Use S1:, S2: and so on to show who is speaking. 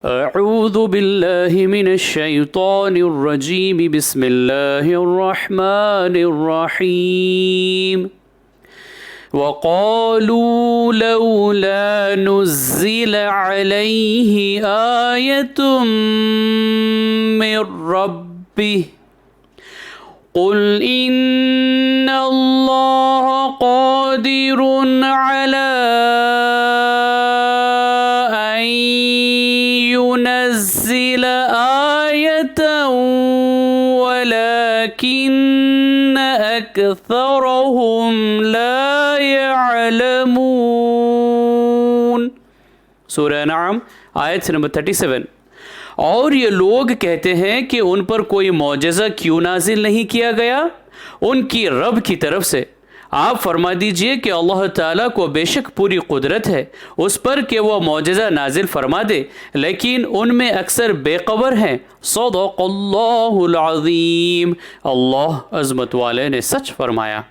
S1: अऊज़ु बिल्लाहि मिनश शैतानिर रजीम बिस्मिल्लाहिर रहमानिर रहीम वक़ालू लौला नुज़्ज़िल अलैहि आयतुम मिर रब्बिह क़ुल इन्नल्लाह क़ादिरुन अला अन युनज़्ज़िल आयतन वलाकिन्न अक्सरहुम ला यअलमून। सूरह नाम आयत नंबर 37। और ये लोग कहते हैं कि उन पर कोई मौजज़ा क्यों नाजिल नहीं किया गया उनकी रब की तरफ से। आप फरमा दीजिए कि अल्लाह ताला को बेशक पूरी कुदरत है उस पर कि वह मौजज़ा नाजिल फरमा दे, लेकिन उनमें अक्सर बेक़बर हैं। सदक़ल्लाहुल अज़ीम। अल्लाह अज़मत वाले ने सच फरमाया।